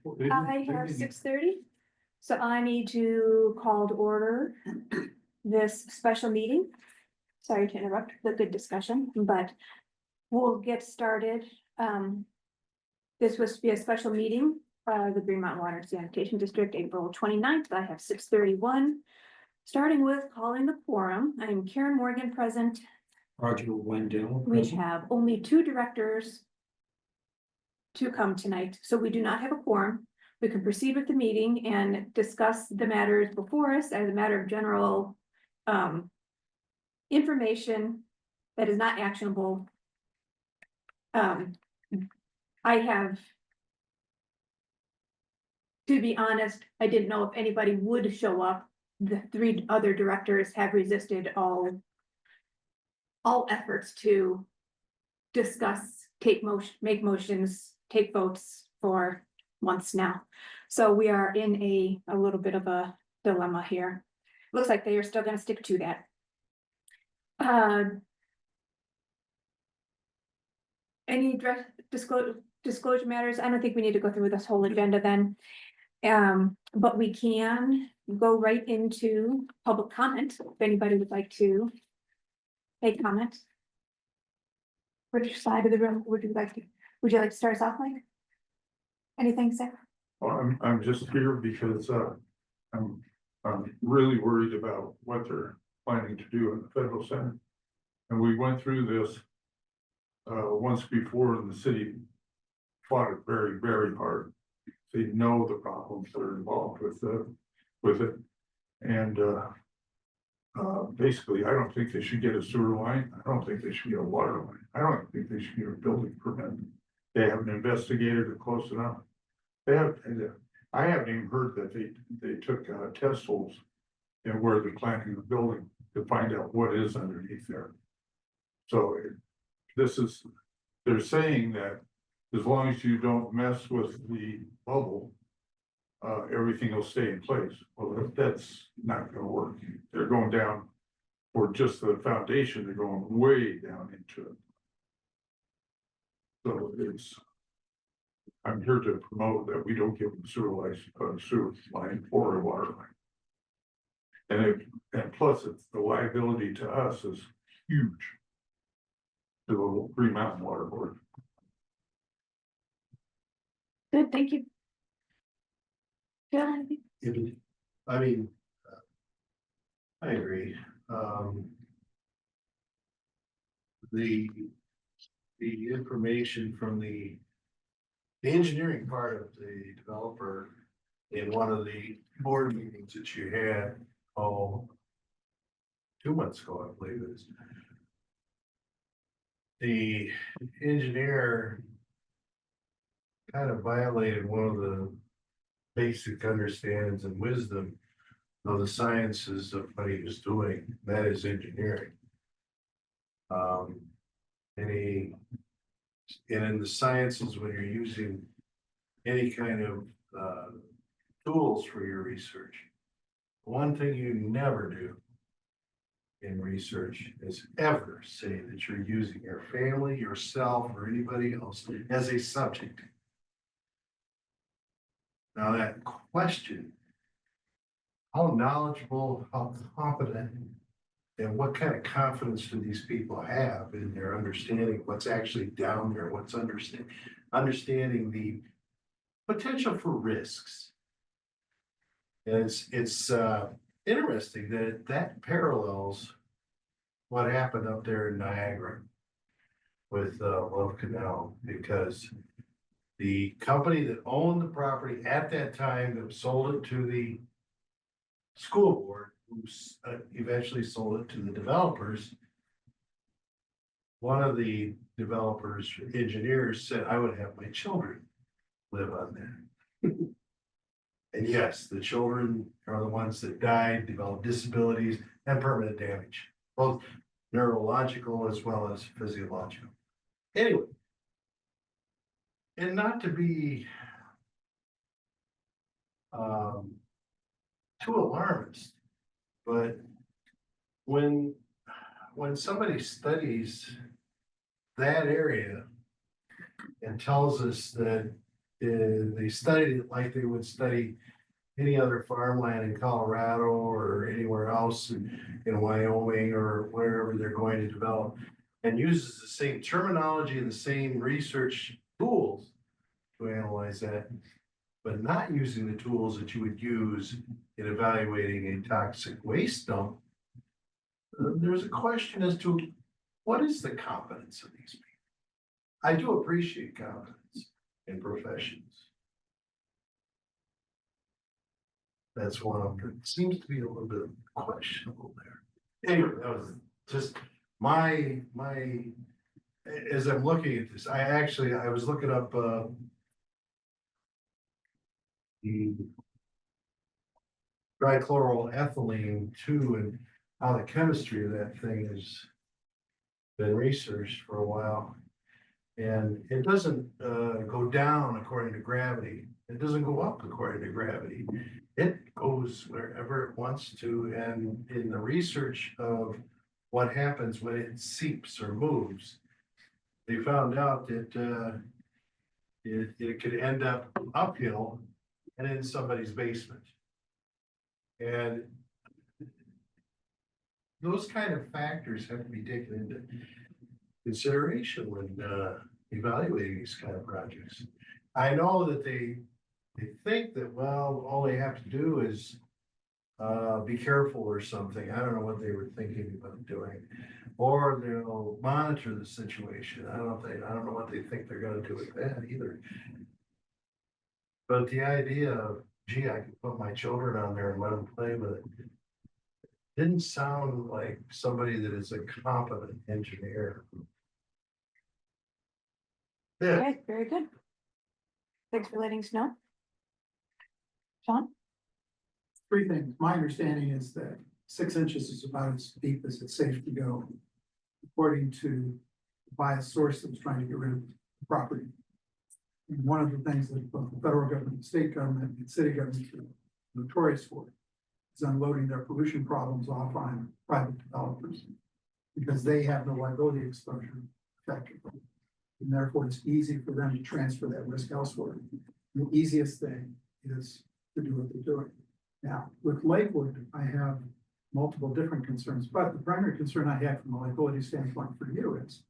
I have 6:30, so I need to call to order this special meeting. Sorry to interrupt the good discussion, but we'll get started. This was to be a special meeting, the Green Mountain Water Sanitation District, April 29th. I have 6:31. Starting with calling the quorum. I am Karen Morgan present. Roger Wendell. We have only 2 directors to come tonight, so we do not have a quorum. We can proceed with the meeting and discuss the matters before us as a matter of general information that is not actionable. I have, to be honest, I didn't know if anybody would show up. The 3 other directors have resisted all efforts to discuss, make motions, take votes for months now. So we are in a little bit of a dilemma here. Looks like they are still gonna stick to that. Any disclosure matters? I don't think we need to go through this whole agenda then. But we can go right into public comment, if anybody would like to make comment. Which side of the room would you like to start us off, Mike? Anything, Sarah? Well, I'm just here because I'm really worried about what they're planning to do in the federal center. And we went through this once before, and the city fought it very, very hard. They know the problems that are involved with it. And basically, I don't think they should get a sewer line. I don't think they should get a water line. I don't think they should get a building permit. They haven't investigated it close enough. They have, I haven't even heard that they took test holes and where they're planning the building to find out what is underneath there. So they're saying that as long as you don't mess with the bubble, everything will stay in place. Well, that's not gonna work. They're going down for just the foundation, they're going way down into it. So I'm here to promote that we don't give them sewer line or a water line. And plus, the liability to us is huge. To the Green Mountain Water Board. Good, thank you. Yeah. I mean, I agree. The information from the engineering part of the developer in one of the board meetings that you had, 2 months ago, I believe it is. The engineer kind of violated one of the basic understandings and wisdom of the sciences of what he was doing, that is engineering. And in the sciences, when you're using any kind of tools for your research, one thing you never do in research is ever say that you're using your family, yourself, or anybody else as a subject. Now that question, how knowledgeable, how competent, and what kind of confidence do these people have in their understanding of what's actually down there, what's understanding the potential for risks. And it's interesting that parallels what happened up there in Niagara with Love Canal, because the company that owned the property at that time that sold it to the school board, who eventually sold it to the developers. One of the developers, engineers, said, I would have my children live on there. And yes, the children are the ones that died, developed disabilities and permanent damage, both neurological as well as physiological. Anyway, and not to be too alarmist, but when somebody studies that area and tells us that they studied it like they would study any other farmland in Colorado or anywhere else in Wyoming or wherever they're going to develop. And uses the same terminology and the same research tools to analyze that, but not using the tools that you would use in evaluating a toxic waste dump. There's a question as to what is the competence of these people? I do appreciate competence in professions. That's one of them. It seems to be a little bit questionable there. Anyway, that was just my, as I'm looking at this, I was looking up, the dichloroethylene too, and how the chemistry of that thing has been researched for a while. And it doesn't go down according to gravity. It doesn't go up according to gravity. It goes wherever it wants to. And in the research of what happens when it seeps or moves, they found out that it could end up uphill and in somebody's basement. And those kind of factors have to be taken into consideration when evaluating these kind of projects. I know that they think that, well, all they have to do is be careful or something. I don't know what they were thinking about doing. Or they'll monitor the situation. I don't know what they think they're gonna do with that either. But the idea of, gee, I could put my children on there and let them play with it, didn't sound like somebody that is a competent engineer. Yeah, Okay, very good. Thanks for letting us know. Sean? Three things. My understanding is that 6 inches is about as deep as it's safe to go, according to by a source that was trying to get rid of the property. And one of the things that both the federal government, state government, and city government are notorious for is unloading their pollution problems off on private developers, because they have no liability exposure effectively. And therefore, it's easy for them to transfer that risk elsewhere. The easiest thing is to do what they're doing. Now, with Lakewood, I have multiple different concerns, but the primary concern I have from a liability standpoint for you is,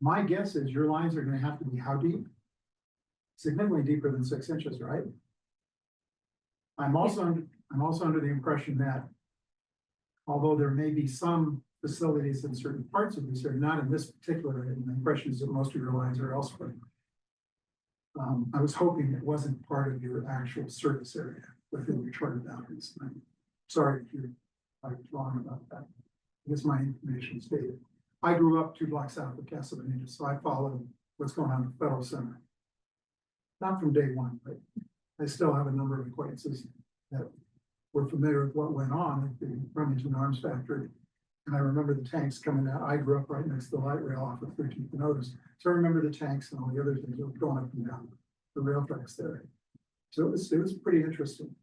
my guess is your lines are gonna have to be how deep? Significantly deeper than 6 inches, right? I'm also under the impression that although there may be some facilities in certain parts of this area, not in this particular area, my impression is that most of your lines are elsewhere. I was hoping it wasn't part of your actual service area within your charter boundaries. I'm sorry if you're wrong about that. I guess my information stated. I grew up 2 blocks south of Casa Bonita, so I followed what's going on at the Federal Center. Not from day one, but I still have a number of acquaintances that were familiar with what went on at the Remington Arms Factory. And I remember the tanks coming out. I grew up right next to the light rail off of 13th and Otis. So I remember the tanks and all the other things that were going up and down the rail tracks there. So it was pretty interesting.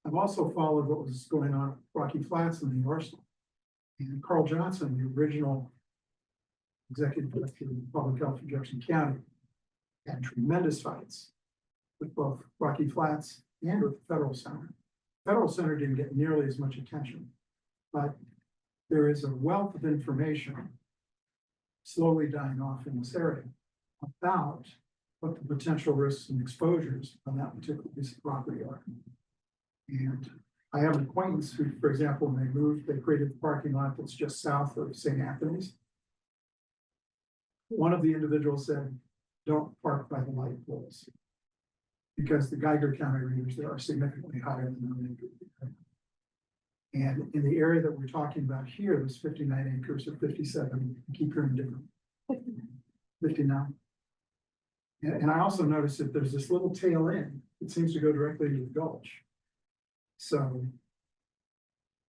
I've also followed what was going on at Rocky Flats in the Arsenal. And Carl Johnson, the original executive director of public health for Jefferson County, had tremendous fights with both Rocky Flats and with the Federal Center. Federal Center didn't get nearly as much attention, but there is a wealth of information slowly dying off in this area about what the potential risks and exposures on that particular piece of property are. And I have an acquaintance who, for example, when they moved, they created a parking lot that's just south of St. Anthony's. One of the individuals said, don't park by the light poles, because the Geiger counter readers there are significantly higher than the main. And in the area that we're talking about here, there's 59 acres or 57, I keep hearing different. 59. And I also noticed that there's this little tail end that seems to go directly into the gulch. So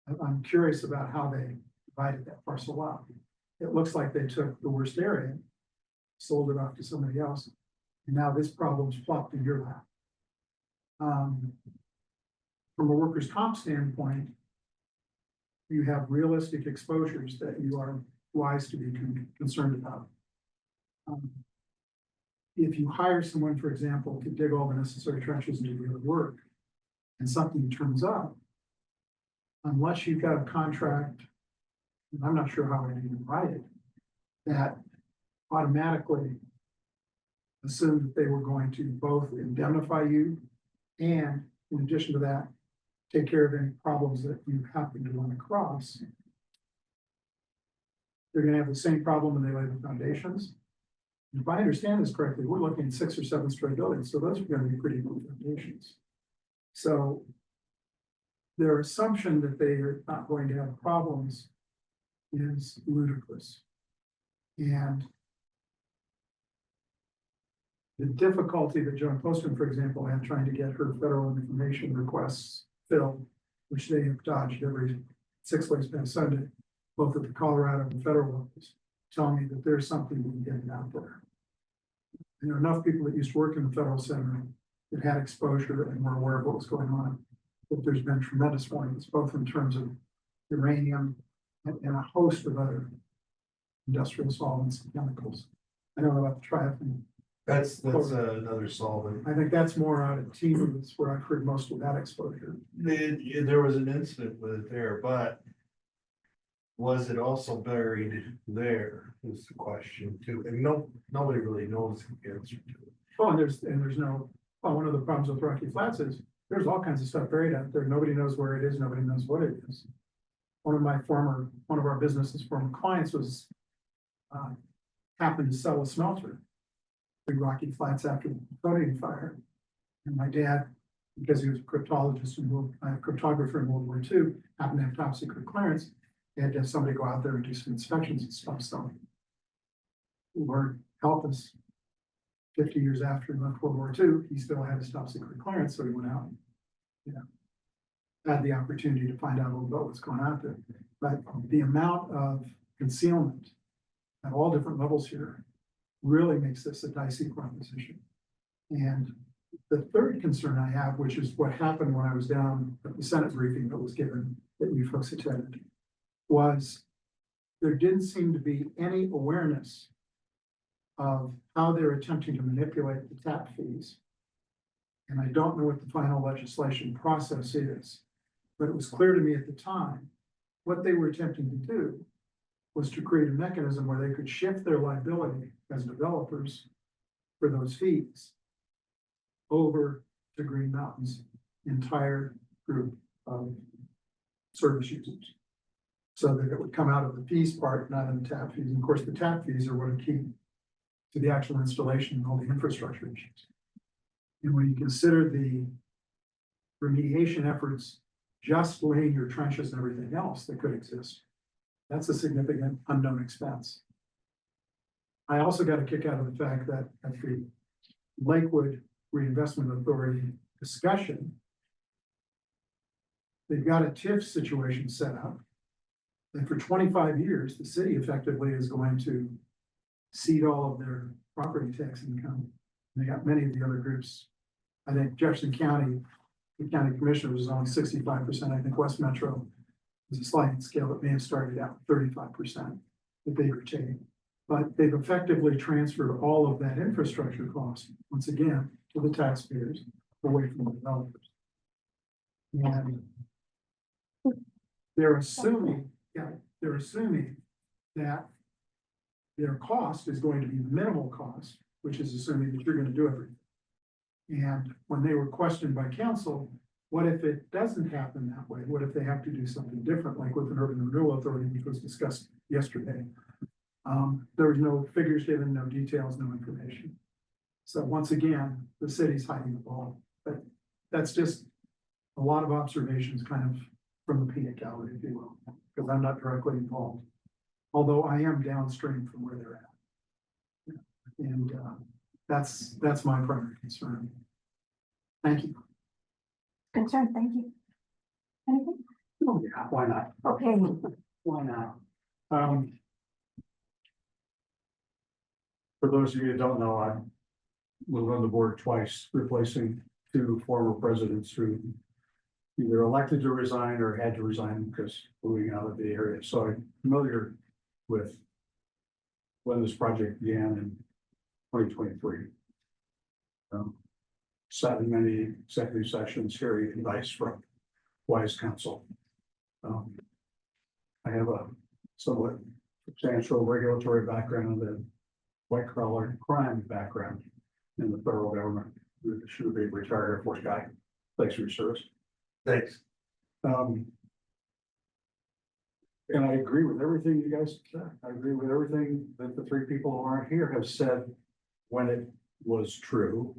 I'm curious about how they divided that parcel up. It looks like they took the worst area, sold it off to somebody else, and now this problem's plopped in your lap. From a workers' comp standpoint, you have realistic exposures that you are wise to be concerned about. if you hire someone, for example, to dig all the necessary trenches and do the other work, and something turns up, unless you've got a contract, and I'm not sure how I even write it, that automatically assumed that they were going to both indemnify you and, in addition to that, take care of any problems that you happen to run across. They're gonna have the same problem when they lay the foundations. If I understand this correctly, we're looking at 6 or 7 story buildings, so those are gonna be pretty good foundations. So their assumption that they are not going to have problems is ludicrous. And the difficulty that Joan Postman, for example, had trying to get her federal information requests filled, which they have dodged every 6 ways past Sunday, both at the Colorado and federal levels, tell me that there's something we can get out there. There are enough people that used to work in the federal center that had exposure and were aware of what was going on. But there's been tremendous warnings, both in terms of uranium and a host of other industrial solvents and chemicals. I don't know about the triathlon. That's another solvent. I think that's more out at T-Moods where I've heard most of that exposure. There was an incident with it there, but was it also buried there is the question too, and nobody really knows the answer to it. Oh, and there's no, well, one of the problems with Rocky Flats is there's all kinds of stuff buried out there. Nobody knows where it is. Nobody knows what it is. One of our business's former clients was, happened to sell a smelter in Rocky Flats after the plutonium fire. And my dad, because he was a cryptologist and a cryptographer in World War II, happened to have top secret clearance. They had to have somebody go out there and do some inspections and stuff. So Lord help us. 50 years after he left World War II, he still had his top secret clearance, so he went out, had the opportunity to find out a little bit what's going on there. But the amount of concealment at all different levels here really makes this a dicey proposition. And the third concern I have, which is what happened when I was down at the Senate briefing that was given, that you folks attended, was there didn't seem to be any awareness of how they're attempting to manipulate the tap fees. And I don't know what the final legislation process is, but it was clear to me at the time, what they were attempting to do was to create a mechanism where they could shift their liability as developers for those fees over to Green Mountain's entire group of service users. So that it would come out of the fees part, not in the tap fees. And of course, the tap fees are what are key to the actual installation and all the infrastructure issues. And when you consider the remediation efforts, just laying your trenches and everything else that could exist, that's a significant unknown expense. I also got a kick out of the fact that at the Lakewood Reinvestment Authority discussion, they've got a TIF situation set up. And for 25 years, the city effectively is going to cede all of their property tax income. They got many of the other groups. I think Jefferson County, the county commissioner was only 65%. I think West Metro is a sliding scale that may have started out 35% that they retain. But they've effectively transferred all of that infrastructure cost, once again, to the taxpayers away from the developers. And they're assuming that their cost is going to be minimal cost, which is assuming that you're going to do everything. And when they were questioned by council, what if it doesn't happen that way? What if they have to do something different, like with an urban renewal authority, which was discussed yesterday? There was no figures given, no details, no information. So once again, the city's hiding the ball, but that's just a lot of observations kind of from the peanut gallery, if you will, because I'm not directly involved. Although I am downstream from where they're at. And that's my primary concern. Thank you. Concern, thank you. Anything? Oh, yeah, why not? Okay, Why not? For those of you who don't know, I was on the board twice, replacing 2 former presidents who either elected to resign or had to resign because moving out of the area. So I'm familiar with when this project began in 2023. Sat in many executive sessions hearing advice from wise counsel. I have a somewhat substantial regulatory background and white collar crime background in the federal government. Should be a retired Air Force guy. Thanks for your service. Thanks. And I agree with everything you guys said. I agree with everything that the three people who aren't here have said when it was true.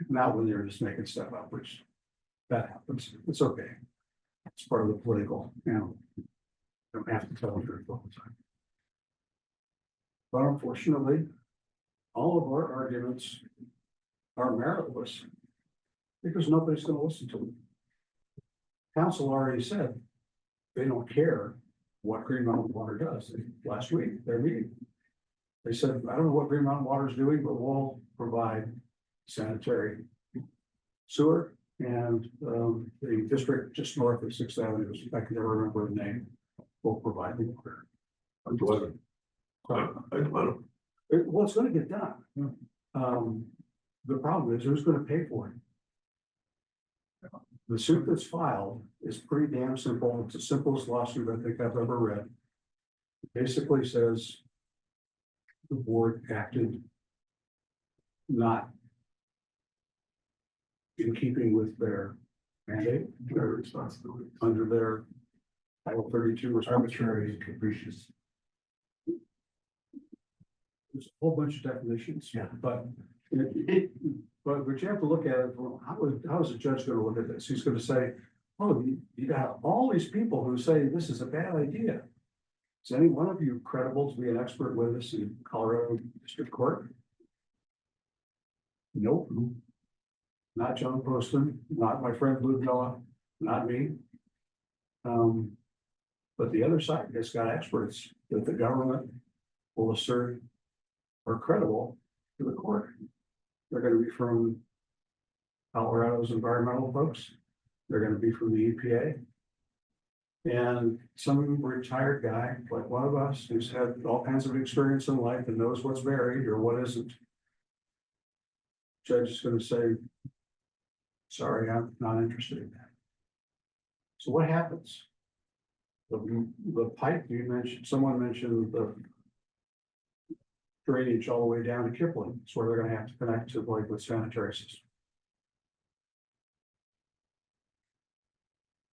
Not when they're just making stuff up, which that happens. It's okay. It's part of the political, don't have to tell the truth all the time. But unfortunately, all of our arguments are meritless because nobody's going to listen to them. Council already said they don't care what Green Mountain Water does. Last week, their meeting, they said, I don't know what Green Mountain Water is doing, but we'll provide sanitary sewer and the district just north of 6th Avenue, I can never remember the name, will provide the water. Well, it's going to get done. The problem is who's going to pay for it? The suit that's filed is pretty damn simple. It's the simplest lawsuit I think I've ever read. It basically says the board acted not in keeping with their mandate, their responsibility under their Title 32 Arbitrary and capricious. There's a whole bunch of definitions. Yeah. But but you have to look at it, well, how is a judge gonna look at this? He's gonna say, oh, you got all these people who say this is a bad idea. Is any one of you credible to be an expert witness in Colorado District Court? Nope. Not John Poston, not my friend Lou Noah, not me. But the other side has got experts that the government will assert are credible to the court. They're gonna be from Colorado's environmental folks. They're gonna be from the EPA. And some retired guy, like one of us, who's had all kinds of experience in life and knows what's buried or what isn't. Judge is gonna say, sorry, I'm not interested in that. So what happens? The pipe you mentioned, someone mentioned the drainage all the way down to Kipling. It's where they're gonna have to connect to like with sanitary system.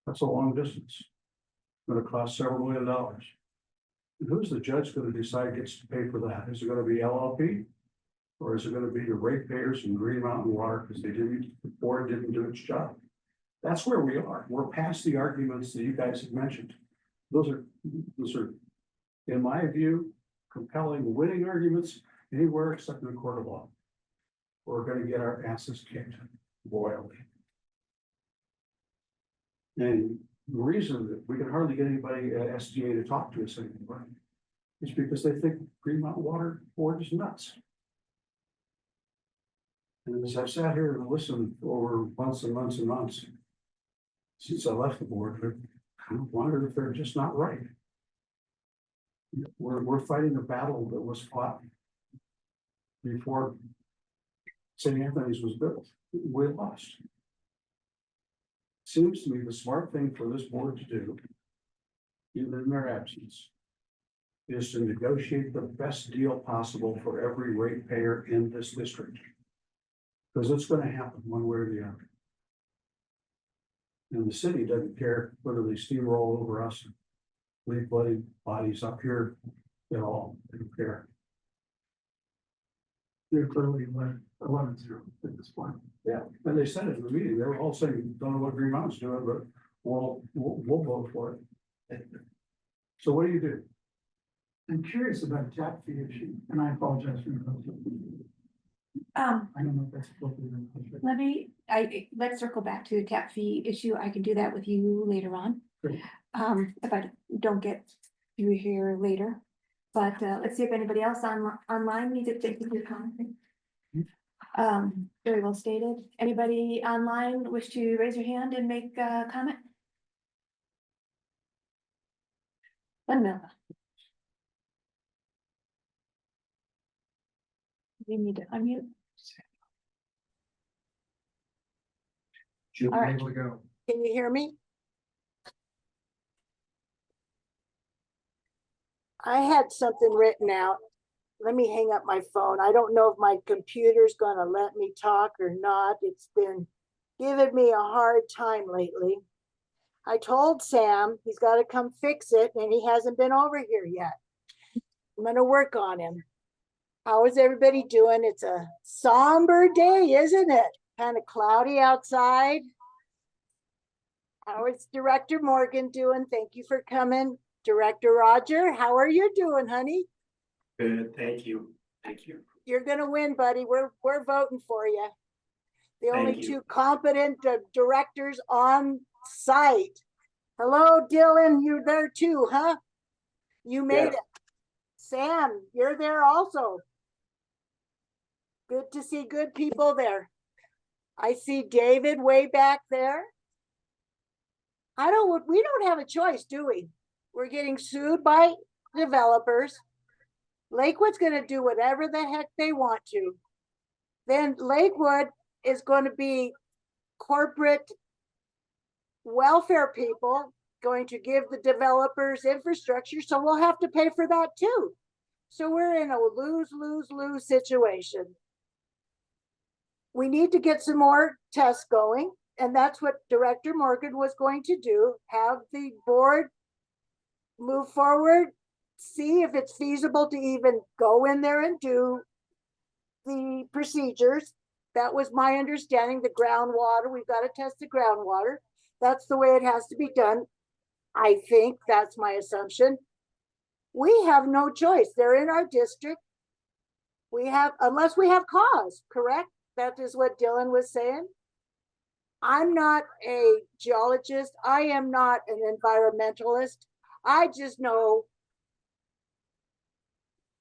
That's a long distance. It's gonna cost several $1 million. And who's the judge gonna decide gets to pay for that? Is it gonna be LLP? Or is it gonna be the ratepayers and Green Mountain Water because the board didn't do its job? That's where we are. We're past the arguments that you guys have mentioned. Those are, in my view, compelling winning arguments anywhere except in the court of law. We're gonna get our asses kicked royally. And the reason that we can hardly get anybody at SDA to talk to us anymore is because they think Green Mountain Water Board is nuts. And as I've sat here and listened over months and months and months since I left the board, I kind of wondered if they're just not right. We're fighting a battle that was fought before St. Anthony's was built. We lost. Seems to me the smart thing for this board to do, even in their absence, is to negotiate the best deal possible for every ratepayer in this district. Because it's going to happen one way or the other. And the city doesn't care whether they steamroll over us, leave bloody bodies up here at all. They don't care. They're clearly 11-0 at this point. Yeah, and they said it in the meeting. They were all saying, don't know what Green Mountain's doing, but we'll vote for it. So what do you do? I'm curious about the tap fee issue, and I apologize for interrupting. I don't know if that's appropriate. Let's circle back to the tap fee issue. I can do that with you later on. Great. If I don't get through here later, but let's see if anybody else online needs to take your comment. Very well stated. Anybody online wish to raise your hand and make a comment? Vanilla. We need to unmute. Should be All right. able to go. Can you hear me? I had something written out. Let me hang up my phone. I don't know if my computer's gonna let me talk or not. It's been giving me a hard time lately. I told Sam he's gotta come fix it and he hasn't been over here yet. I'm gonna work on him. How is everybody doing? It's a somber day, isn't it? Kind of cloudy outside. How is Director Morgan doing? Thank you for coming. Director Roger, how are you doing, honey? Good, thank you, thank you. You're gonna win, buddy. We're voting for you. The only Thank you. two competent directors on site. Hello, Dylan, you there too, huh? You made Yes. it. Sam, you're there also. Good to see good people there. I see David way back there. We don't have a choice, do we? We're getting sued by developers. Lakewood's gonna do whatever the heck they want to. Then Lakewood is going to be corporate welfare people going to give the developers infrastructure, so we'll have to pay for that too. So we're in a lose situation. We need to get some more tests going, and that's what Director Morgan was going to do, have the board move forward, see if it's feasible to even go in there and do the procedures. That was my understanding, the groundwater, we've got to test the groundwater. That's the way it has to be done. I think that's my assumption. We have no choice. They're in our district. We have, unless we have cause, correct? That is what Dylan was saying. I'm not a geologist. I am not an environmentalist. I just know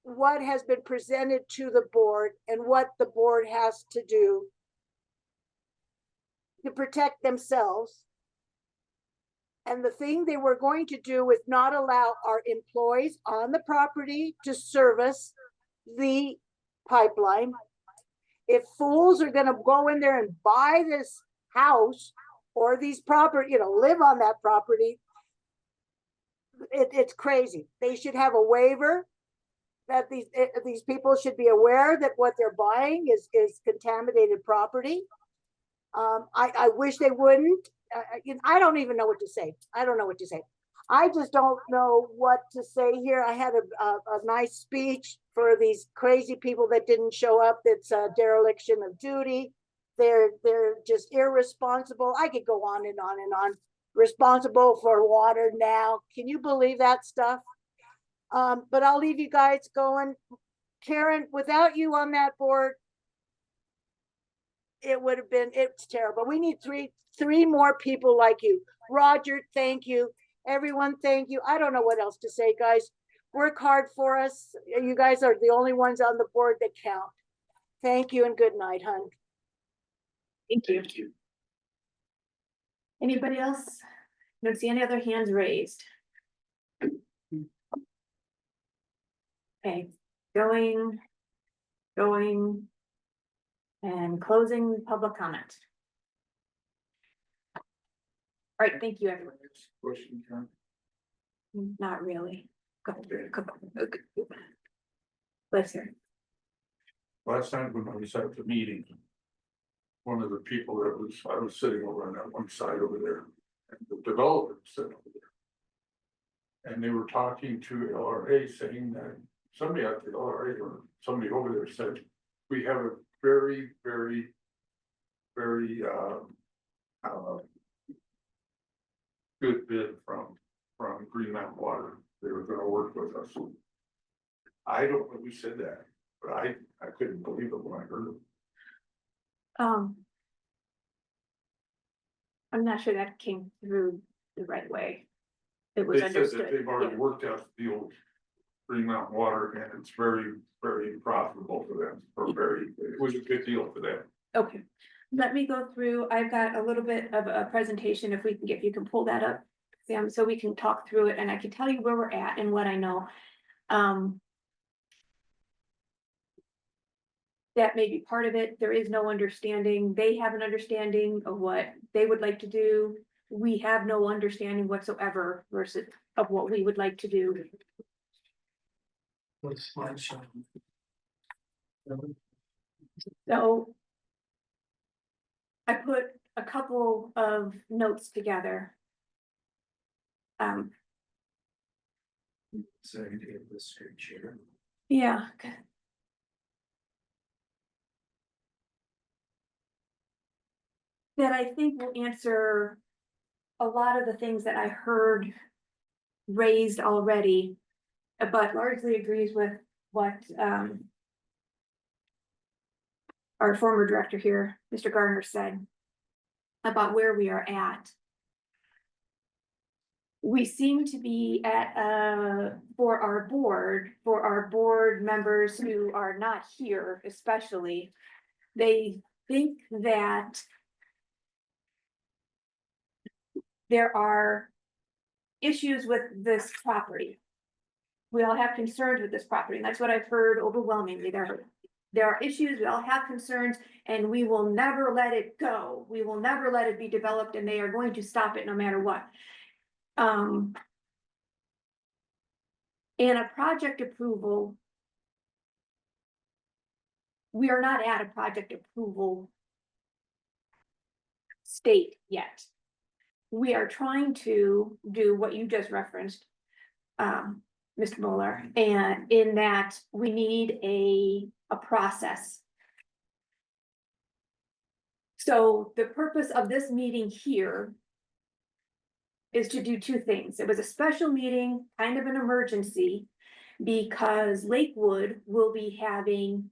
what has been presented to the board and what the board has to do to protect themselves. And the thing they were going to do is not allow our employees on the property to service the pipeline. If fools are gonna go in there and buy this house or these property, live on that property, it's crazy. They should have a waiver that these people should be aware that what they're buying is contaminated property. I wish they wouldn't. I don't even know what to say. I don't know what to say. I just don't know what to say here. I had a nice speech for these crazy people that didn't show up. That's a dereliction of duty. They're just irresponsible. I could go on and on and on. Responsible for water now. Can you believe that stuff? But I'll leave you guys going. Karen, without you on that board, it's terrible. We need three more people like you. Roger, thank you. Everyone, thank you. I don't know what else to say, guys. Work hard for us. You guys are the only ones on the board that count. Thank you and good night, hon. Thank you. Thank you. Anybody else? Don't see any other hands raised. Okay, going, and closing public comment. All right, thank you, everyone. Question, Karen? Not really. Let's hear. Last time when I was at the meeting, one of the people I was sitting over on that one side over there, and the developer was sitting over there. And they were talking to LRA saying that somebody at the LRA or somebody over there said, we have a very, very, very, good bid from Green Mountain Water. They were gonna work with us. I don't know who said that, but I couldn't believe it when I heard it. I'm not sure that came through the right way. It was They said that understood. they've already Yeah. worked out the old Green Mountain Water and it's very, very profitable for them, it was a good deal for them. Okay, let me go through, I've got a little bit of a presentation, if you can pull that up, Sam, so we can talk through it, and I can tell you where we're at and what I know. That may be part of it. There is no understanding. They have an understanding of what they would like to do. We have no understanding whatsoever versus of what we would like to do. So I put a couple of notes together. Sorry to get this straight, Chair. Yeah. That I think will answer a lot of the things that I heard raised already, but largely agrees with what our former director here, Mr. Gardner, said about where we are at. We seem to be at, for our board members who are not here especially, they think that there are issues with this property. We all have concerns with this property, and that's what I've heard overwhelmingly. There are issues, we all have concerns, and we will never let it go. We will never let it be developed, and they are going to stop it no matter what. And a project approval, we are not at a project approval state yet. We are trying to do what you just referenced, Mr. Mueller, and in that we need a process. So the purpose of this meeting here is to do two things. It was a special meeting, kind of an emergency, because Lakewood will be having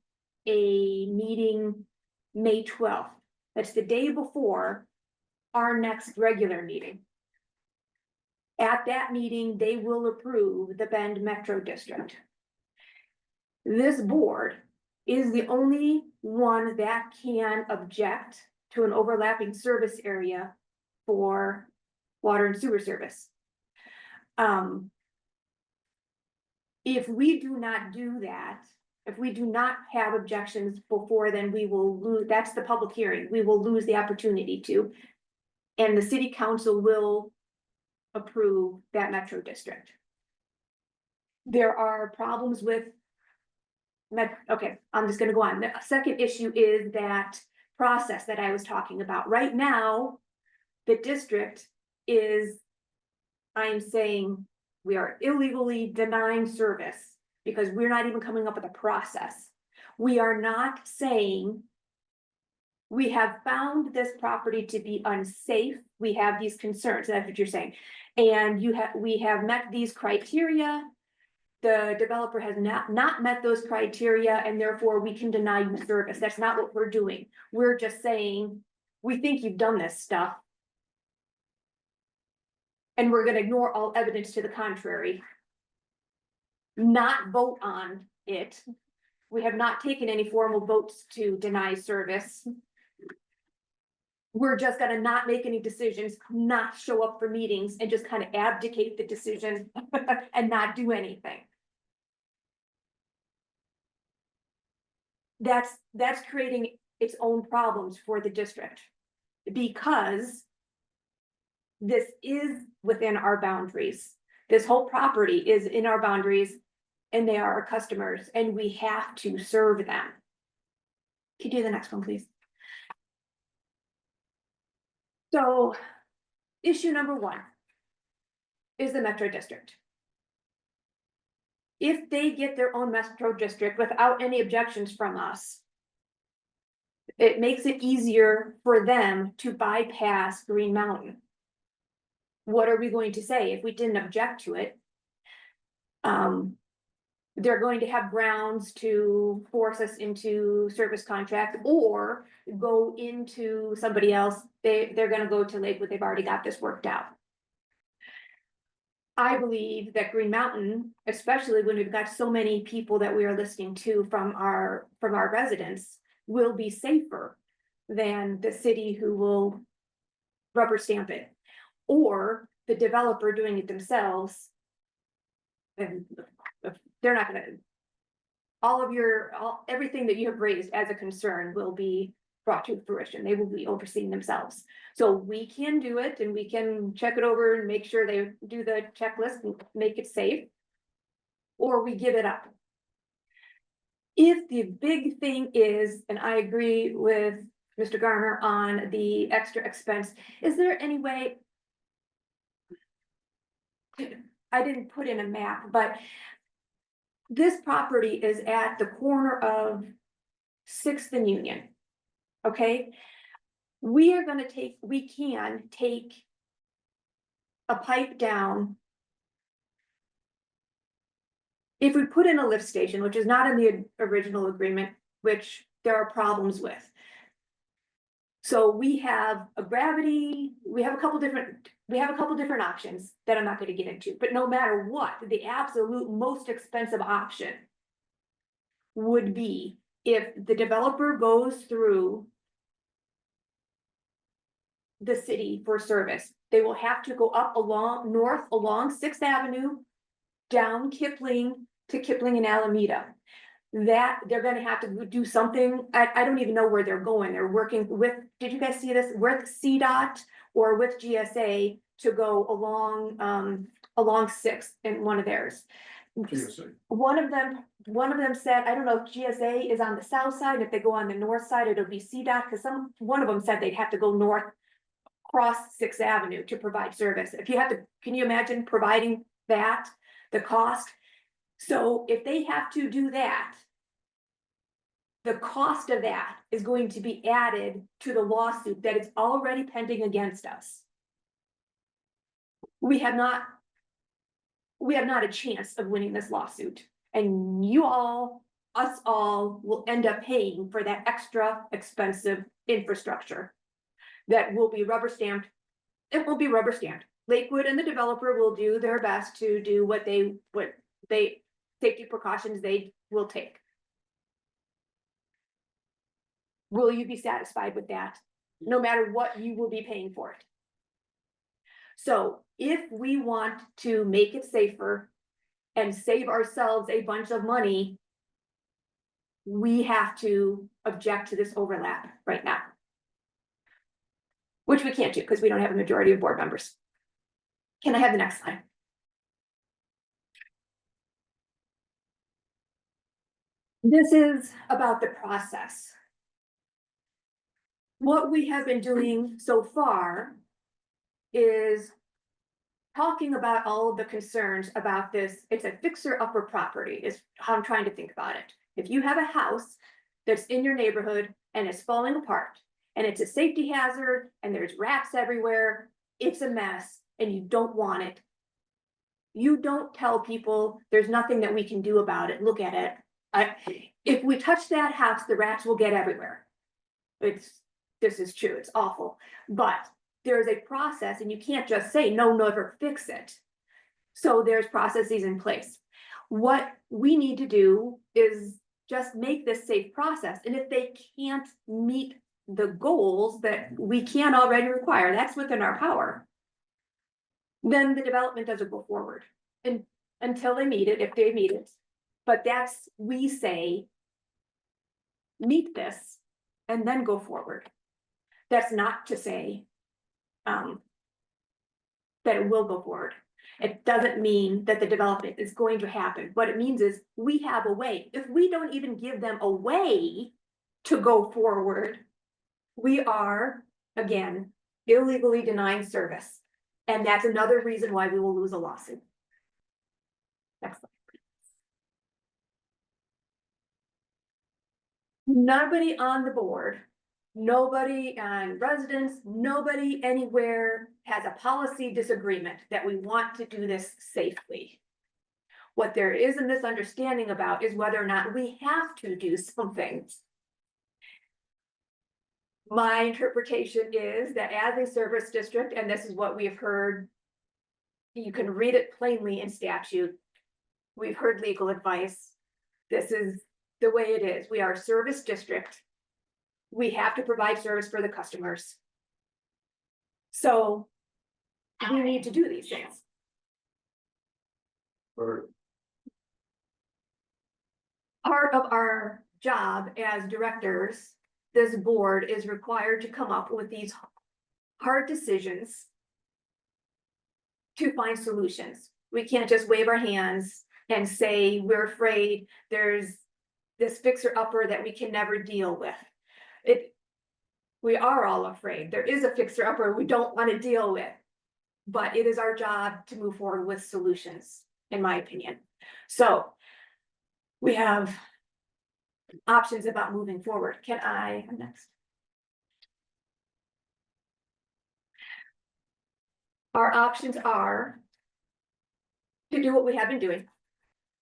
a meeting May 12th. That's the day before our next regular meeting. At that meeting, they will approve the Bend Metro District. This board is the only one that can object to an overlapping service area for water and sewer service. If we do not do that, if we do not have objections before, then we will lose, that's the public hearing, we will lose the opportunity to. And the city council will approve that metro district. There are problems with okay, I'm just gonna go on. The second issue is that process that I was talking about. Right now, the district is, I'm saying, we are illegally denying service because we're not even coming up with a process. We are not saying we have found this property to be unsafe. We have these concerns. That's what you're saying. And we have met these criteria. The developer has not met those criteria, and therefore we can deny you service. That's not what we're doing. We're just saying, we think you've done this stuff. And we're gonna ignore all evidence to the contrary. Not vote on it. We have not taken any formal votes to deny service. We're just gonna not make any decisions, not show up for meetings, and just kind of abdicate the decision and not do anything. That's creating its own problems for the district. Because this is within our boundaries. This whole property is in our boundaries, and they are our customers, and we have to serve them. Can you do the next one, please? So, issue number one is the Metro District. If they get their own Metro District without any objections from us, it makes it easier for them to bypass Green Mountain. What are we going to say if we didn't object to it? They're going to have grounds to force us into service contract or go into somebody else. They're gonna go to Lakewood. They've already got this worked out. I believe that Green Mountain, especially when we've got so many people that we are listening to from our residents, will be safer than the city who will rubber stamp it, or the developer doing it themselves. And they're not gonna, everything that you have raised as a concern will be brought to fruition. They will be overseeing themselves. So we can do it and we can check it over and make sure they do the checklist and make it safe. Or we give it up. If the big thing is, and I agree with Mr. Garner on the extra expense, is there any way? I didn't put in a map, but this property is at the corner of Sixth and Union. Okay? We can take a pipe down. If we put in a lift station, which is not in the original agreement, which there are problems with. So we have a gravity, we have a couple different options that I'm not gonna get into, but no matter what, the absolute most expensive option would be if the developer goes through the city for service. They will have to go up north along Sixth Avenue, down Kipling to Kipling and Alameda. That they're gonna have to do something, I don't even know where they're going. They're working with, did you guys see this, with CDOT or with GSA to go along Sixth in one of theirs. GSA. One of them said, I don't know if GSA is on the south side, if they go on the north side, it'll be CDOT, because one of them said they'd have to go north, cross Sixth Avenue to provide service. If you have to, can you imagine providing that, the cost? So if they have to do that, the cost of that is going to be added to the lawsuit that is already pending against us. We have not a chance of winning this lawsuit, and us all will end up paying for that extra expensive infrastructure that will be rubber stamped. It will be rubber stamped. Lakewood and the developer will do their best to do what they safety precautions they will take. Will you be satisfied with that? No matter what, you will be paying for it. So if we want to make it safer and save ourselves a bunch of money, we have to object to this overlap right now. Which we can't do because we don't have a majority of board members. Can I have the next slide? This is about the process. What we have been doing so far is talking about all of the concerns about this. It's a fixer-upper property is how I'm trying to think about it. If you have a house that's in your neighborhood and it's falling apart and it's a safety hazard and there's rats everywhere, it's a mess and you don't want it. You don't tell people there's nothing that we can do about it. Look at it. If we touch that house, the rats will get everywhere. This is true. It's awful, but there is a process and you can't just say, no, never fix it. So there's processes in place. What we need to do is just make this safe process. And if they can't meet the goals that we can already require, that's within our power, then the development doesn't go forward and until they meet it, if they meet it. But we say, meet this and then go forward. That's not to say that it will go forward. It doesn't mean that the development is going to happen. What it means is we have a way. If we don't even give them a way to go forward, we are, again, illegally denying service. And that's another reason why we will lose a lawsuit. Next slide. Nobody on the board, nobody on residents, nobody anywhere has a policy disagreement that we want to do this safely. What there is a misunderstanding about is whether or not we have to do some things. My interpretation is that as a service district, and this is what we've heard, you can read it plainly in statute. We've heard legal advice. This is the way it is. We are a service district. We have to provide service for the customers. So we need to do these things. part of our job as directors, this board is required to come up with these hard decisions to find solutions. We can't just wave our hands and say, we're afraid there's this fixer-upper that we can never deal with. We are all afraid. There is a fixer-upper we don't want to deal with. But it is our job to move forward with solutions, in my opinion. So we have options about moving forward. I'm next. Our options are to do what we have been doing.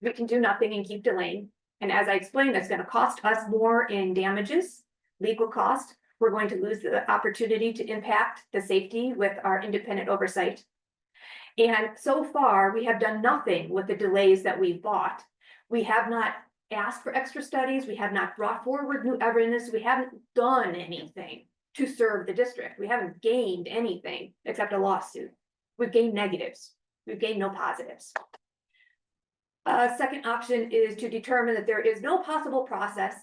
We can do nothing and keep delaying. And as I explained, that's going to cost us more in damages, legal cost. We're going to lose the opportunity to impact the safety with our independent oversight. And so far, we have done nothing with the delays that we've bought. We have not asked for extra studies. We have not brought forward new evidence. We haven't done anything to serve the district. We haven't gained anything except a lawsuit. We've gained negatives. We've gained no positives. Second option is to determine that there is no possible process.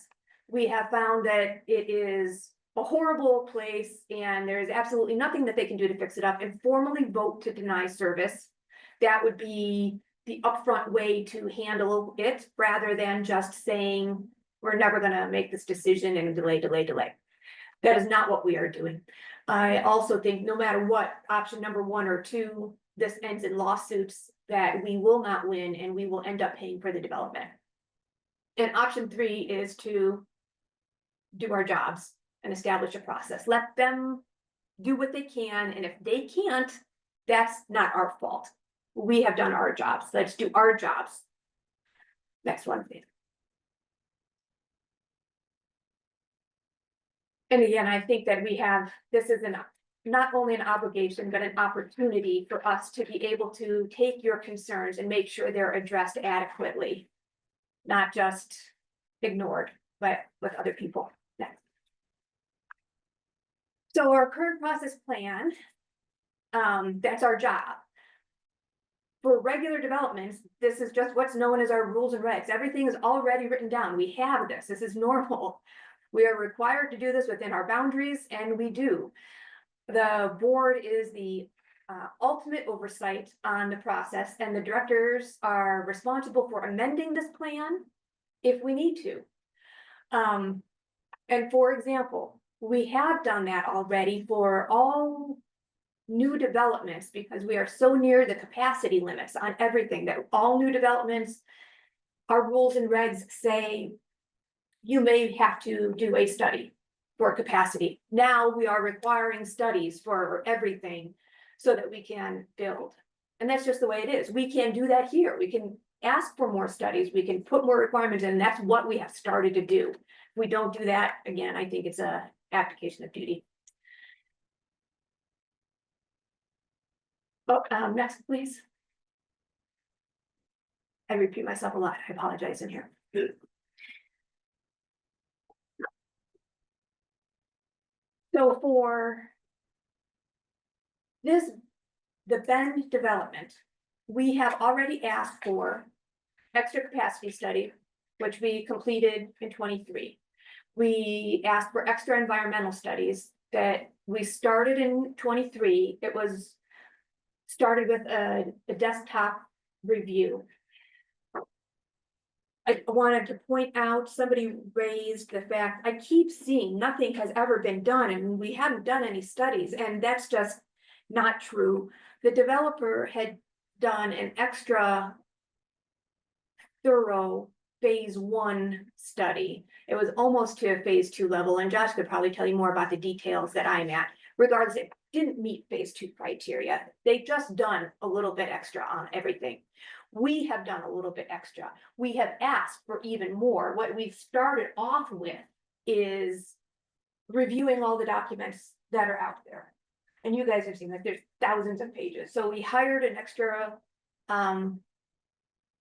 We have found that it is a horrible place and there is absolutely nothing that they can do to fix it up, and formally vote to deny service. That would be the upfront way to handle it, rather than just saying, we're never gonna make this decision and delay. That is not what we are doing. I also think no matter what, option number 1 or 2, this ends in lawsuits that we will not win and we will end up paying for the development. And option 3 is to do our jobs and establish a process. Let them do what they can, and if they can't, that's not our fault. We have done our jobs. Let's do our jobs. Next one, please. And again, I think that this is not only an obligation, but an opportunity for us to be able to take your concerns and make sure they're addressed adequately, not just ignored, but with other people. Next. So our current process plan, that's our job. For regular developments, this is just what's known as our rules and regs. Everything is already written down. We have this. This is normal. We are required to do this within our boundaries, and we do. The board is the ultimate oversight on the process, and the directors are responsible for amending this plan if we need to. And for example, we have done that already for all new developments because we are so near the capacity limits on everything that all new developments, our rules and regs say you may have to do a study for capacity. Now we are requiring studies for everything so that we can build. And that's just the way it is. We can do that here. We can ask for more studies. We can put more requirements in. And that's what we have started to do. If we don't do that, again, I think it's a application of duty. Oh, next, please. I repeat myself a lot. I apologize in here. So for this, the Bend development, we have already asked for extra capacity study, which we completed in 23. We asked for extra environmental studies that we started in 23. It was started with a desktop review. I wanted to point out, somebody raised the fact, I keep seeing nothing has ever been done and we haven't done any studies, and that's just not true. The developer had done an extra thorough phase 1 study. It was almost to a phase 2 level, and Josh could probably tell you more about the details that I'm at. Regardless, it didn't meet phase 2 criteria. They've just done a little bit extra on everything. We have done a little bit extra. We have asked for even more. What we've started off with is reviewing all the documents that are out there. And you guys have seen that there's thousands of pages. So we hired an extra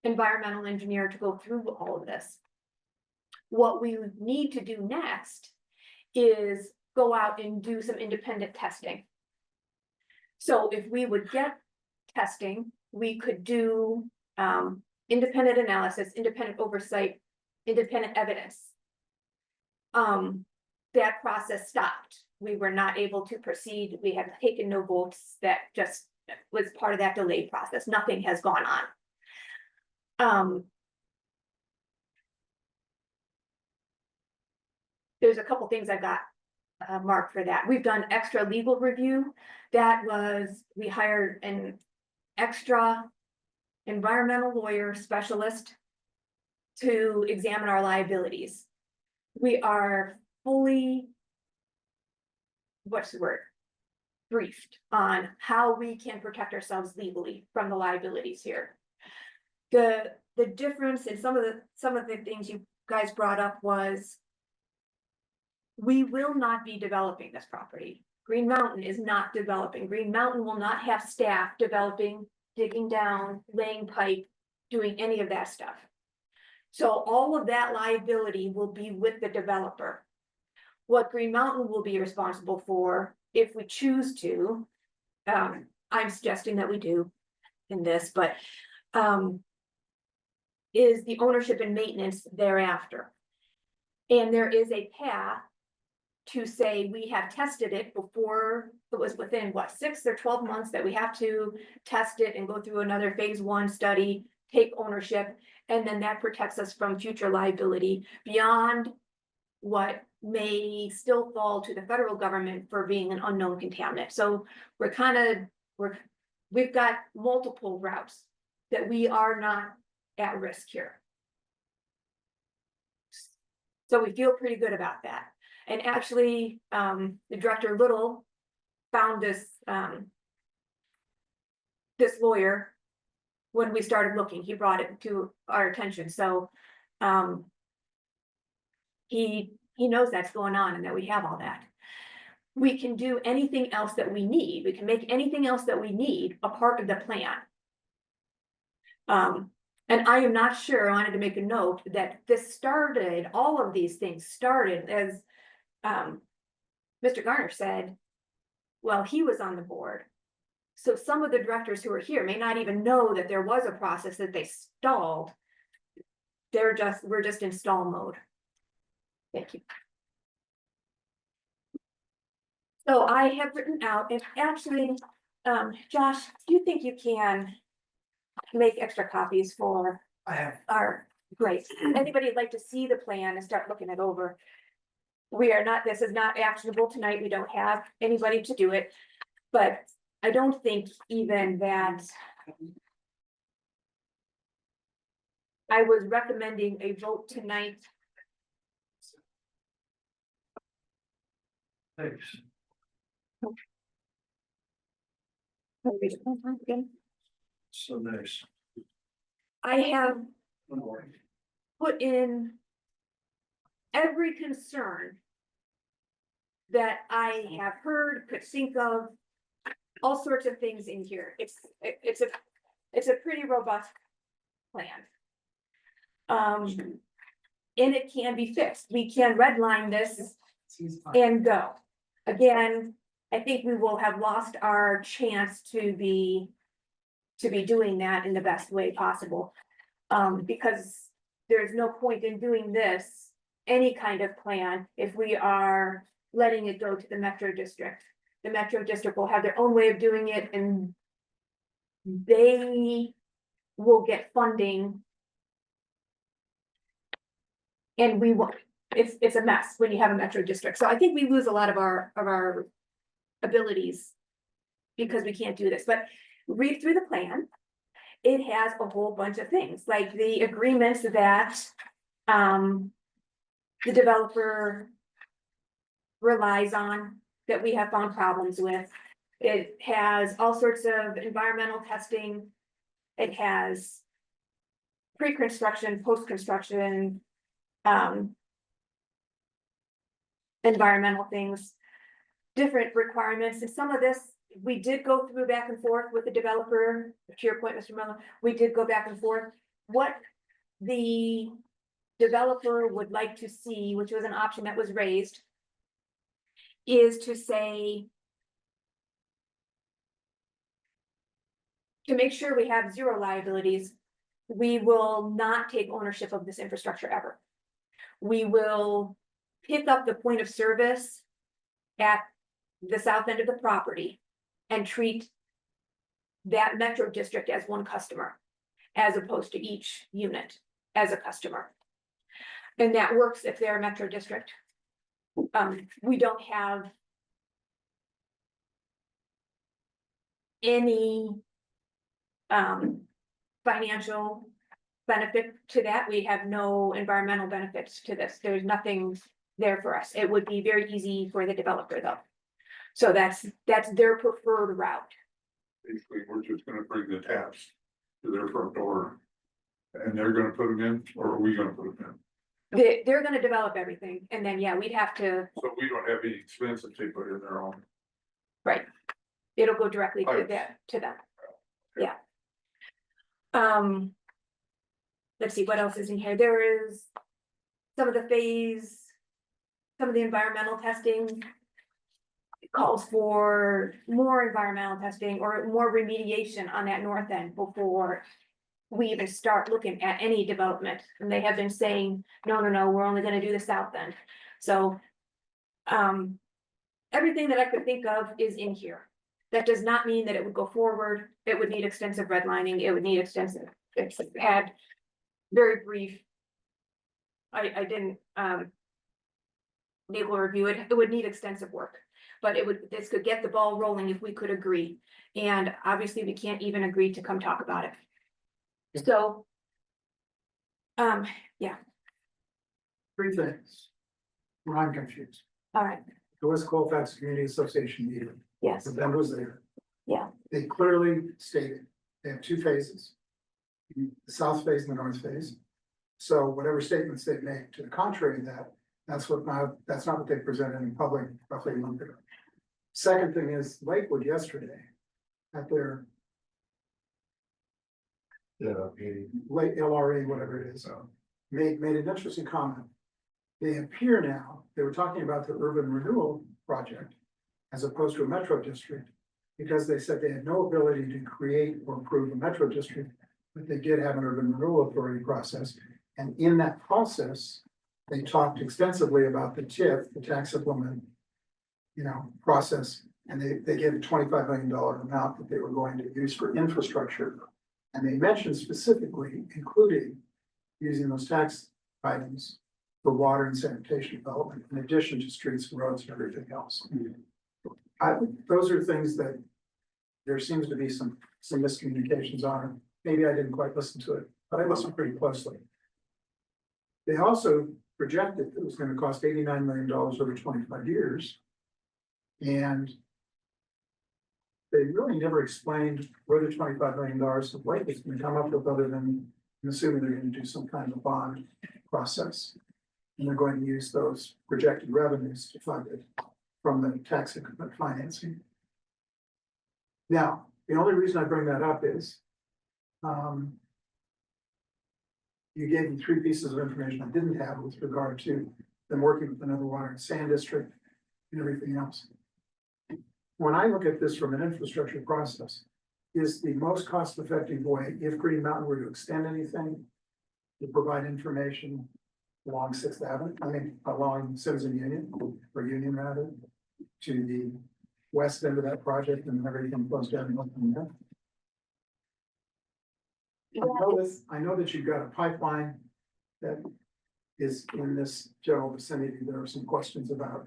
environmental engineer to go through all of this. What we need to do next is go out and do some independent testing. So if we would get testing, we could do independent analysis, independent oversight independent evidence. That process stopped. We were not able to proceed. We have taken no votes. That just was part of that delayed process. Nothing has gone on. There's a couple things I got marked for that. We've done extra legal review. That was, we hired an extra environmental lawyer specialist to examine our liabilities. We are fully, what's the word? Briefed on how we can protect ourselves legally from the liabilities here. The difference in some of the things you guys brought up was we will not be developing this property. Green Mountain is not developing. Green Mountain will not have staff developing, digging down, laying pipe, doing any of that stuff. So all of that liability will be with the developer. What Green Mountain will be responsible for, if we choose to, I'm suggesting that we do in this, but is the ownership and maintenance thereafter. And there is a path to say we have tested it before it was within what, 6 or 12 months that we have to test it and go through another phase 1 study, take ownership, and then that protects us from future liability beyond what may still fall to the federal government for being an unknown contaminant. So we've got multiple routes that we are not at risk here. So we feel pretty good about that. And actually, the Director Little found this lawyer when we started looking. He brought it to our attention. So he knows that's going on and that we have all that. We can do anything else that we need. We can make anything else that we need a part of the plan. And I am not sure, I wanted to make a note that all of these things started as Mr. Garner said, well, he was on the board. So some of the directors who are here may not even know that there was a process that they stalled. We're just in stall mode. Thank you. So I have written out, and actually, Josh, do you think you can make extra copies for I have. our, great. Anybody would like to see the plan and start looking it over? This is not actionable tonight. We don't have anybody to do it, but I don't think even that I was recommending a vote tonight. Thanks. So nice. I have put in every concern that I have heard, could think of, all sorts of things in here. It's a pretty robust plan. And it can be fixed. We can redline this and go. Again, I think we will have lost our chance to be doing that in the best way possible. Because there's no point in doing this, any kind of plan, if we are letting it go to the Metro District. The Metro District will have their own way of doing it, and they will get funding. And we won't. It's a mess when you have a Metro District. So I think we lose a lot of our abilities because we can't do this. But read through the plan. It has a whole bunch of things, like the agreements that the developer relies on, that we have found problems with. It has all sorts of environmental testing. It has pre-construction, post-construction, environmental things, different requirements. And some of this, we did go through back and forth with the developer. To your point, Mr. Miller, we did go back and forth. What the developer would like to see, which was an option that was raised, is to say, to make sure we have zero liabilities, we will not take ownership of this infrastructure ever. We will pick up the point of service at the south end of the property and treat that metro district as one customer, as opposed to each unit as a customer. And that works if they're a metro district. We don't have any financial benefit to that. We have no environmental benefits to this. There's nothing there for us. It would be very easy for the developer though. So that's their preferred route. Basically, we're just gonna bring the taps to their front door. And they're gonna put them in, or are we gonna put them in? They're gonna develop everything and then, yeah, we'd have to, So we don't have any expense if they put in their own. right. It'll go directly to Right. that, to them. Yeah. Let's see, what else is in here? There is some of the some of the environmental testing calls for more environmental testing or more remediation on that north end before we even start looking at any development. And they have been saying, no, we're only gonna do the south end. So, everything that I could think of is in here. That does not mean that it would go forward. It would need extensive redlining. It would need extensive, it's had very brief. I didn't, be able to review it. It would need extensive work. But this could get the ball rolling if we could agree. And obviously, we can't even agree to come talk about it. So. Yeah, Three things. Where I'm confused. all right, The West Colfax Community Association meeting, yes, the Ben was there. yeah, They clearly stated they have two phases. The south phase and the north phase. So whatever statements they make to the contrary of that, that's not what they presented in public roughly a month ago. Second thing is Lakewood yesterday at their late LRA, whatever it is, made an interesting comment. They appear now, they were talking about the urban renewal project as opposed to a metro district, because they said they had no ability to create or improve a metro district, but they did have an urban renewal authority process. And in that process, they talked extensively about the TIF, the tax supplement, process. And they gave a $25 million amount that they were going to use for infrastructure. And they mentioned specifically, including using those tax items for water and sanitation development, in addition to streets and roads and everything else. Those are things that there seems to be some miscommunications on. Maybe I didn't quite listen to it, but I listened pretty closely. They also projected it was going to cost $89 million over 25 years. And they really never explained where the $25 million of weight is going to come up with, other than I'm assuming they're going to do some kind of bond process. And they're going to use those projected revenues to fund it from the tax increment financing. Now, the only reason I bring that up is you gave me three pieces of information I didn't have with regard to them working with another water and sand district and everything else. When I look at this from an infrastructure process, is the most cost-effective way, if Green Mountain were to extend anything, to provide information along 6th Avenue, along Citizen Union, or Union rather, to the west end of that project and everything close down and looking there. I know that you've got a pipeline that is in this general vicinity. There are some questions about.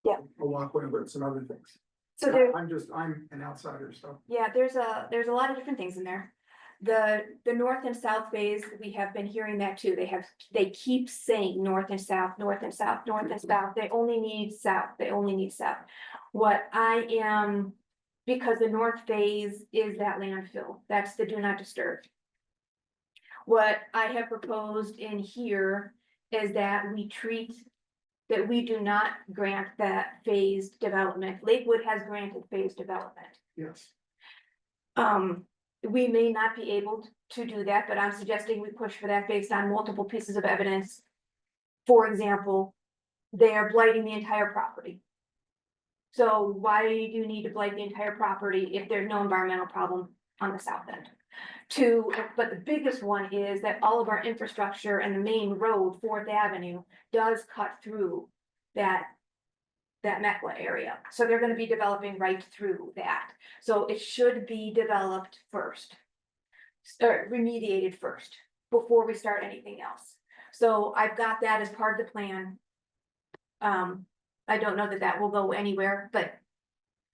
Yeah. A walkway, but some other things. so there, I'm an outsider, so. yeah, there's a lot of different things in there. The north and south phase, we have been hearing that too. They keep saying north and south, north and south, north and south. They only need south. They only need south. What I am, because the north phase is that landfill, that's the do not disturb. What I have proposed in here is that we do not grant that phased development. Lakewood has granted phased development. Yes. We may not be able to do that, but I'm suggesting we push for that based on multiple pieces of evidence. For example, they are blighting the entire property. So why do you need to blight the entire property if there's no environmental problem? on the south end. But the biggest one is that all of our infrastructure and the main road, Fourth Avenue, does cut through that MECLA area. So they're gonna be developing right through that. So it should be developed first. Or remediated first, before we start anything else. So I've got that as part of the plan. I don't know that that will go anywhere, but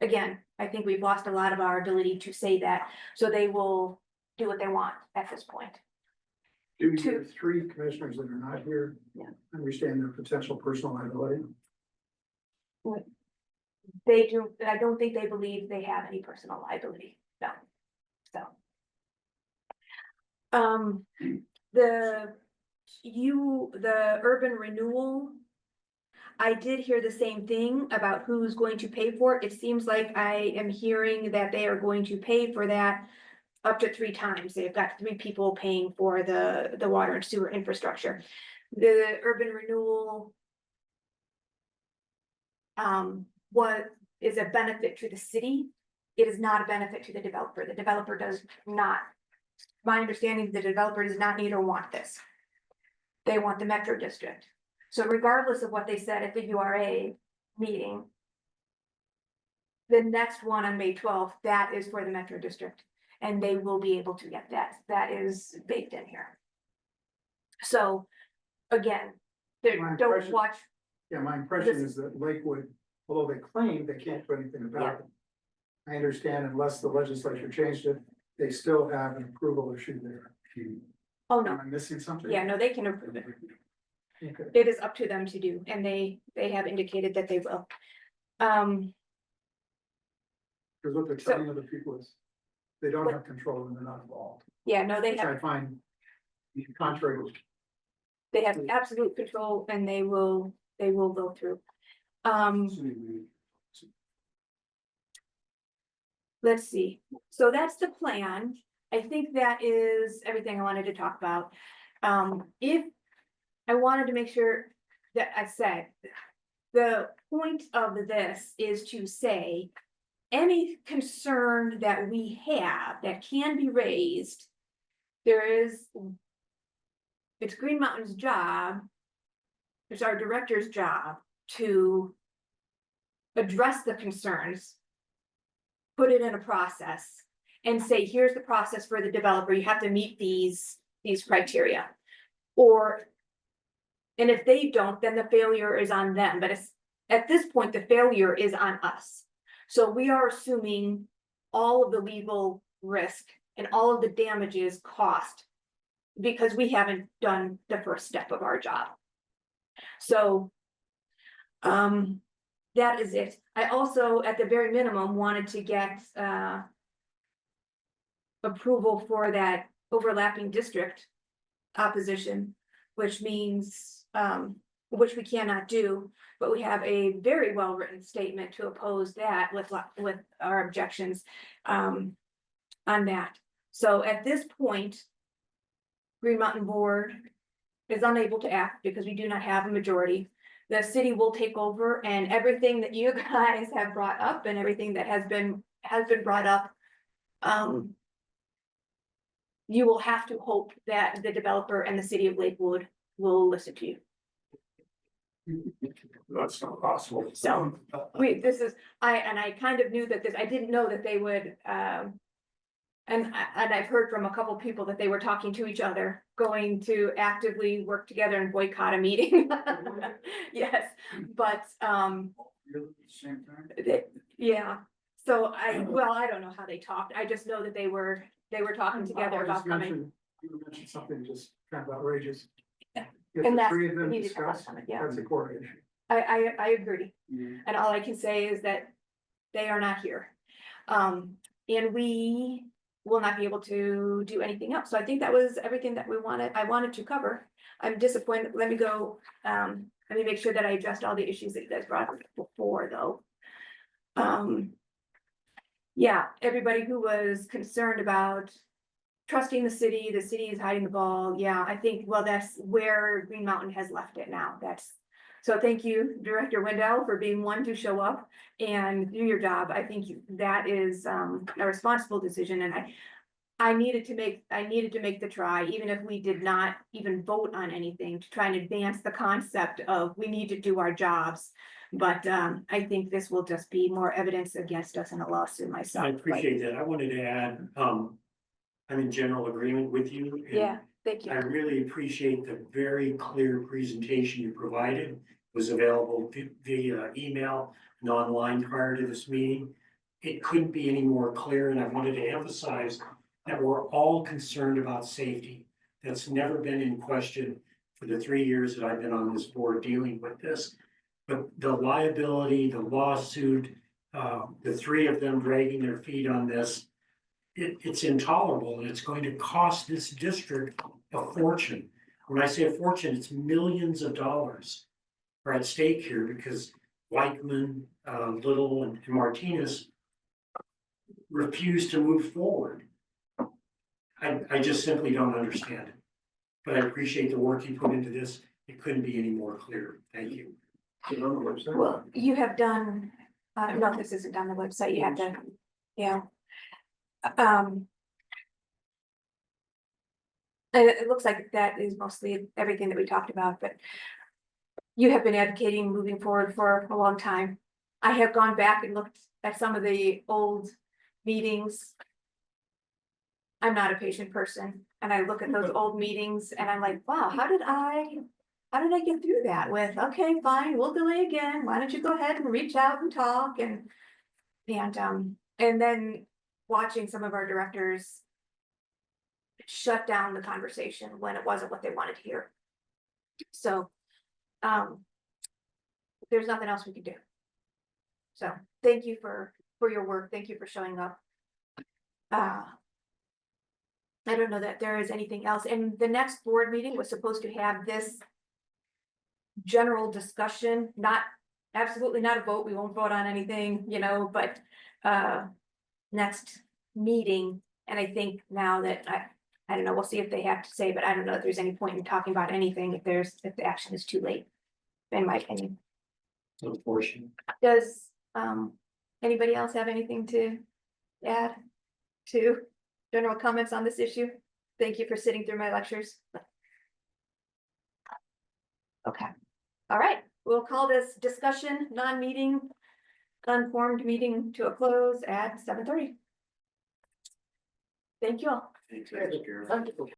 again, I think we've lost a lot of our ability to say that, so they will do what they want at this point. Do Two. your three commissioners that are not here Yeah. understand their potential personal liability? They do, I don't think they believe they have any personal liability, no, so. The urban renewal. I did hear the same thing about who's going to pay for it. It seems like I am hearing that they are going to pay for that up to 3 times. They've got 3 people paying for the water and sewer infrastructure. The urban renewal what is a benefit to the city. It is not a benefit to the developer. The developer does not, my understanding is the developer does not need or want this. They want the metro district. So regardless of what they said at the URA meeting, the next one on May 12th, that is for the metro district, and they will be able to get that. That is baked in here. So again, they My don't impression- watch. Yeah, my impression This- is that Lakewood, although they claim they can't do anything about it. I understand unless the legislature changed it, they still have an approval issue there. Oh, Am no. I missing something? Yeah, no, they can approve it. Okay. It is up to them to do, and they have indicated that they will. Because what they're So- telling other people is they don't have control and they're not involved, Yeah, no, they which have, I find contrary. they have absolute control and they will go through. Let's see, so that's the plan. I think that is everything I wanted to talk about. If I wanted to make sure that I said, the point of this is to say, any concern that we have that can be raised, it's Green Mountain's job, it's our director's job to address the concerns, put it in a process, and say, here's the process for the developer, you have to meet these criteria. And if they don't, then the failure is on them, but at this point, the failure is on us. So we are assuming all of the legal risk and all of the damages cost, because we haven't done the first step of our job. So that is it. I also, at the very minimum, wanted to get approval for that overlapping district opposition, which means, which we cannot do, but we have a very well-written statement to oppose that with our objections on that. So at this point, Green Mountain Board is unable to act because we do not have a majority. The city will take over, and everything that you guys have brought up and everything that has been brought up, you will have to hope that the developer and the city of Lakewood will listen to you. That's not possible. So I kind of knew that I didn't know that they would, and I've heard from a couple people that they were talking to each other, going to actively work together and boycott a meeting. Yes, but, Same time? yeah, so I don't know how they talked, I just know that they were talking together about coming. You mentioned something just kind of outrageous. Yeah. If And the that's- three of them we need to talk discuss, about it, yeah. that's a court issue. I agree. And all I can say is that they are not here. And we will not be able to do anything else. So I think that was everything that I wanted to cover. I'm disappointed. Let me go, let me make sure that I addressed all the issues that you guys brought up before, though. Yeah, everybody who was concerned about trusting the city is hiding the ball. Yeah, I think, well, that's where Green Mountain has left it now. So thank you, Director Wendell, for being one to show up and do your job. I think that is a responsible decision, and I needed to make the try, even if we did not even vote on anything, to try and advance the concept of we need to do our jobs. But I think this will just be more evidence against us in a lawsuit myself. I appreciate that. I wanted to add, I'm in general agreement with you. and Yeah, thank I you. really appreciate the very clear presentation you provided. It was available via email and online prior to this meeting. It couldn't be any more clear, and I wanted to emphasize that we're all concerned about safety. That's never been in question for the 3 years that I've been on this board dealing with this. But the liability, the lawsuit, the three of them dragging their feet on this, it's intolerable, and it's going to cost this district a fortune. When I say a fortune, it's millions of dollars are at stake here because Weichman, Little, and Martinez refuse to move forward. I just simply don't understand it. But I appreciate the work you put into this. It couldn't be any more clear. Thank you. Well, you have done, no, this isn't on the website. You have to, yeah. It looks like that is mostly everything that we talked about, but you have been advocating moving forward for a long time. I have gone back and looked at some of the old meetings. I'm not a patient person, and I look at those old meetings and I'm like, wow, how did I get through that with, okay, fine, we'll delay again. Why don't you go ahead and reach out and talk and then watching some of our directors shut down the conversation when it wasn't what they wanted to hear. So, there's nothing else we could do. So thank you for your work. Thank you for showing up. I don't know that there is anything else. And the next board meeting was supposed to have this general discussion, absolutely not a vote. We won't vote on anything, but next meeting. And I think now that I don't know, we'll see if they have to say, but I don't know if there's any point in talking about anything if the action is too late, in my opinion. Unfortunately. Does anybody else have anything to add to general comments on this issue? Thank you for sitting through my lectures. Okay, all right, we'll call this discussion, non-meeting, unformed meeting to a close at 7:30. Thank you all. Thank you.